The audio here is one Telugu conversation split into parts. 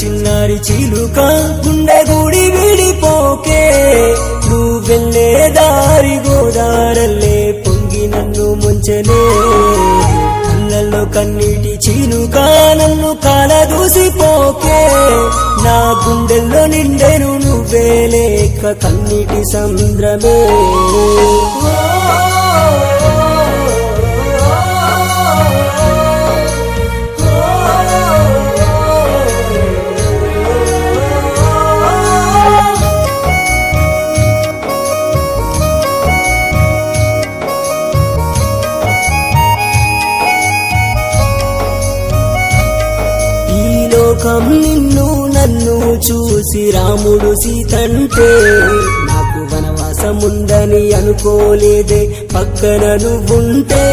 చిన్నారి చిలుక గుండె గుడి విడిపోకే నువ్వెళ్ళే దారి గోదారల్లే పొంగి నన్ను ముంచనే కళ్ళల్లో కన్నీటి చిలుక నన్ను కాలదూసిపోకే నా గుండెల్లో నిండెను నువ్వే లేక కన్నీటి సంద్రమే లోకం నిన్ను నన్ను చూసి రాముడు సీతంటే నాకు వనవాసముందని అనుకోలేదే పక్కన నువ్వుంటే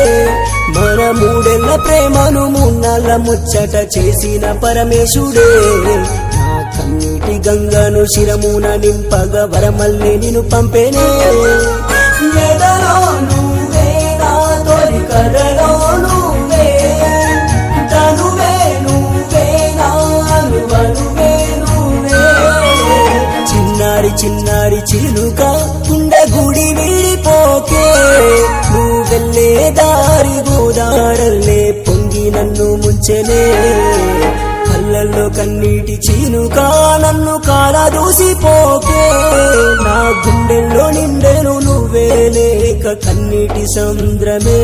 మన మూడేళ్ల ప్రేమను మూన్నాళ్ళ ముచ్చట చేసిన పరమేశుడే నా కన్నీటి గంగను శిరమున నింపగా వరమల్లే నిన్ను పంపేనే ఎదలో నువ్వే నా తొలి కథలో నువ్వే తనువే చిన్నారి చిలుక గుండె గుడి విడిపోకే నువ్వెళ్ళే దారి గోదారల్లే పొంగి నన్ను ముంచెనే కళ్ళల్లో కన్నీటి చిలుక నన్ను కాలదూసిపోకే నా గుండెల్లో నిండెను నువ్వే లేక కన్నీటి సంద్రమే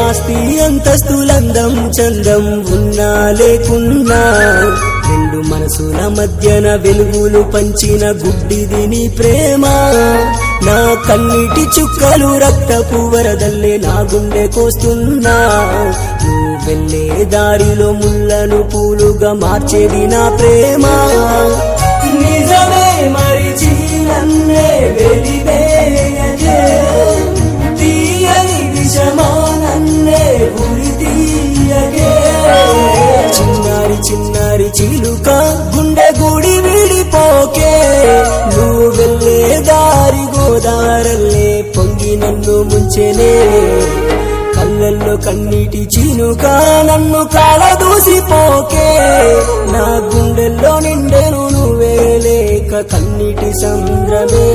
ఆస్తి అంతస్తులందం చందం ఉన్నా లేకున్నా రెండు మనసుల మధ్యన వెలుగులు పంచిన గుడ్డిది నీ ప్రేమ నా కన్నీటి చుక్కలు రక్తపు వరదల్లే నా గుండె కోస్తున్నా నువ్వెళ్ళే దారిలో ముళ్ళను పూలుగా మార్చేది నా ప్రేమ నిజమే మరిచి నన్నే వెలివేయకే తీయని విషమానన్నే ఉరి తీయకే చిన్నారి చిలుక గుండె గుడి విడిపోకే నువ్వెళ్ళే దారి గోదారల్లే పొంగి నన్ను ముంచెనే కళ్ళల్లో కన్నీటి చినుక నన్ను కాలదూసిపోకే నా గుండెల్లో నిండెను నువ్వే లేక కన్నీటి సంద్రమే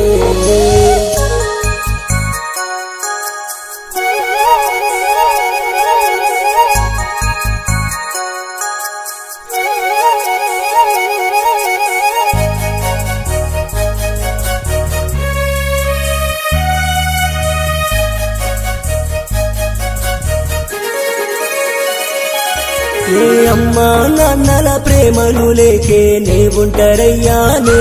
ఏ అమ్మా నాన్నల ప్రేమలు లేకే నే ఒంటరయ్యానే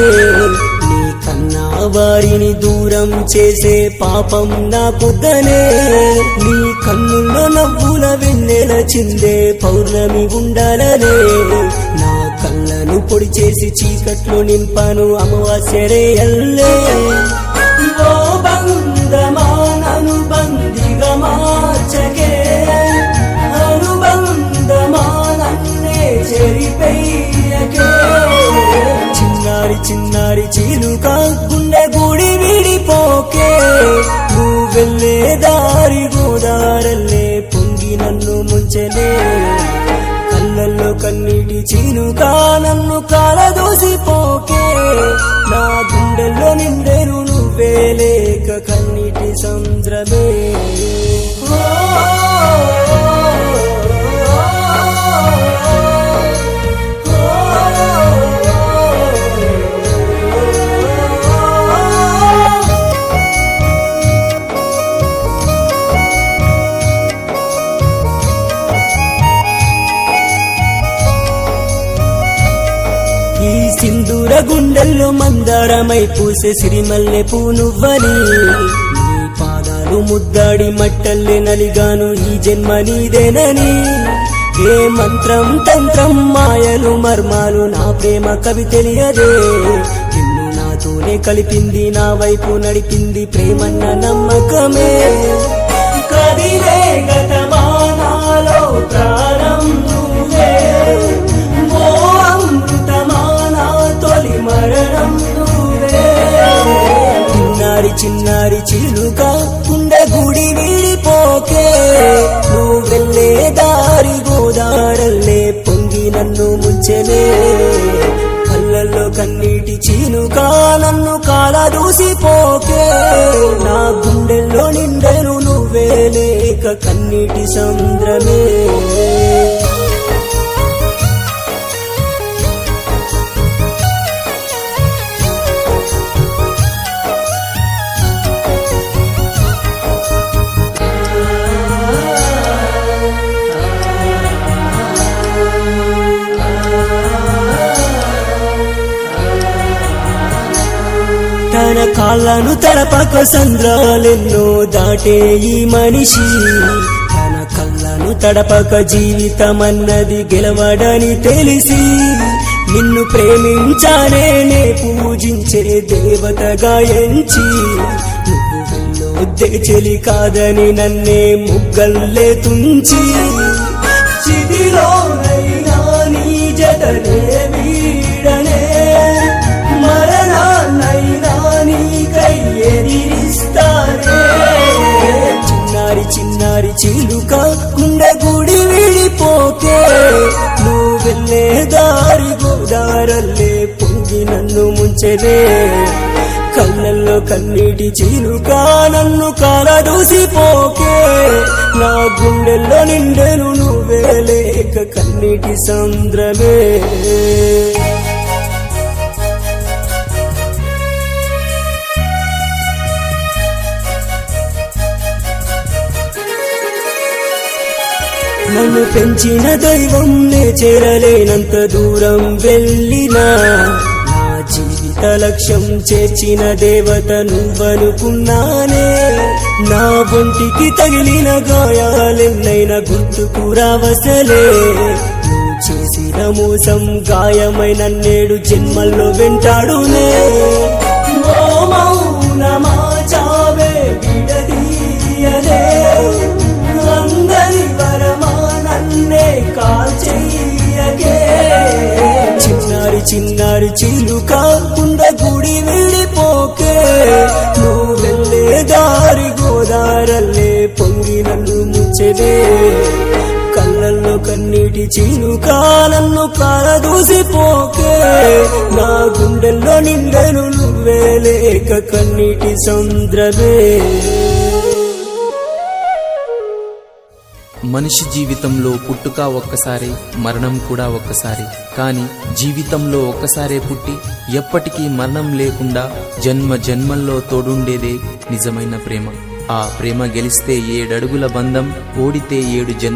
నీ కన్నా వారిని దూరం చేసే పాపం నాకొద్దనే నీ కన్నుల్లో నవ్వుల వెన్నెల చిందే పౌర్ణమి ఉండాలనే నా కళ్ళను పొడి చేసి చీకట్లో నింపాను అమావాస్యరే అల్లే ఓ బంధమా నన్ను బందిగా మార్చకే చిన్నారి చిలుక గుండె గుడి విడిపోకే నువ్వెళ్ళే దారి గోదారల్లే పొంగి నన్ను ముంచెనే కళ్ళల్లో కన్నీటి చిలుక నన్ను కాలదూసిపోకే నా గుండెల్లో నిండెను నువ్వే లేక కన్నీటి సంద్రమే సింధూర గుండెల్లో మందారమై పూసే సిరిమల్లె పూనువ్వని నీ పాదాలు ముద్దాడి మట్టల్లే నలిగాను ఈ జన్మ నీదేనని ఏ మంత్రం తంత్రం మాయలు మర్మాలు నా ప్రేమ కవి తెలియదే నిన్ను నాతో నన్నే కలిపింది నా వైపు నడిపింది ప్రేమన్న నమ్మకమే కదిలే గతమానాలో ప్రాణం నువ్వే ఓ అమృతమానా తొలి మరణం నువ్వే చిన్నారి చిలుక గుండె గుడి వీడిపోకే నువ్వు వెళ్ళే దారి గోదారల్లే పొంగి నన్ను ముంచెనే కళ్ళల్లో కన్నీటి చిలుక నన్ను కాల దూసిపోకే నా గుండెల్లో నిండెను నువ్వే లేక కన్నీటి సంద్రమే తన కాళ్ళను తడపక సంద్రాలెన్నో దాటే ఈ మనిషి తన కళ్ళను తడపక జీవితమన్నది గెలవడని తెలిసి నిన్ను ప్రేమించానే నే పూజించే దేవతగా ఎంచి నువ్వు వెళ్ళొద్దే చెలి కాదని నన్నే ముగ్గల్లే తుంచి చిదిలోనైనా నీ జతనే వీడనే మరణాన్నైనా నీకై ఎదిరిస్తానే చిన్నారి చిలుక గుండె గుడి విడిపోకే నువ్వు వెళ్ళే దారి గోదారల్లే పొంగి నన్ను ముంచెనే కళ్ళల్లో కన్నీటి చిలుక నన్ను కాలదూసిపోకే నా గుండెల్లో నిండెను నువ్వే లేక కన్నీటి సంద్రమే నన్ను పెంచిన దైవం నే చేరలేనంత దూరం వెళ్ళినా నా జీవిత లక్ష్యం చేర్చిన దేవత నువ్వనుకున్నానే నా ఒంటికి తగిలిన గాయాలెన్నైనా గుర్తుకు రావసలే నువ్వు చేసిన మోసం గాయమైన నేడు జన్మల్లో వెంటాడునే ఓ మౌనమా చావే విడదీయలే అందరి వరమా నన్నే కాల్చెయ్యకే చిన్నారి చిలుక గుండె గుడి విడిపోకే నువ్వు వెళ్ళే దారి గోదారల్లే పొంగి నన్ను ముంచెనే కళ్ళల్లో కన్నీటి చిలుక నన్ను కాలదూసిపోకే నా గుండెల్లో నిండెను నువ్వే లేక కన్నీటి సంద్రమే మనిషి జీవితంలో పుట్టుక ఒక్కసారి మరణం కూడా ఒక్కసారి కానీ జీవితంలో ఒక్కసారే పుట్టి ఎప్పటికీ మరణం లేకుండా జన్మ జన్మల్లో తోడుండేదే నిజమైన ప్రేమ ఆ ప్రేమ గెలిస్తే 7 అడుగుల బంధం ఓడితే 7 జన్మ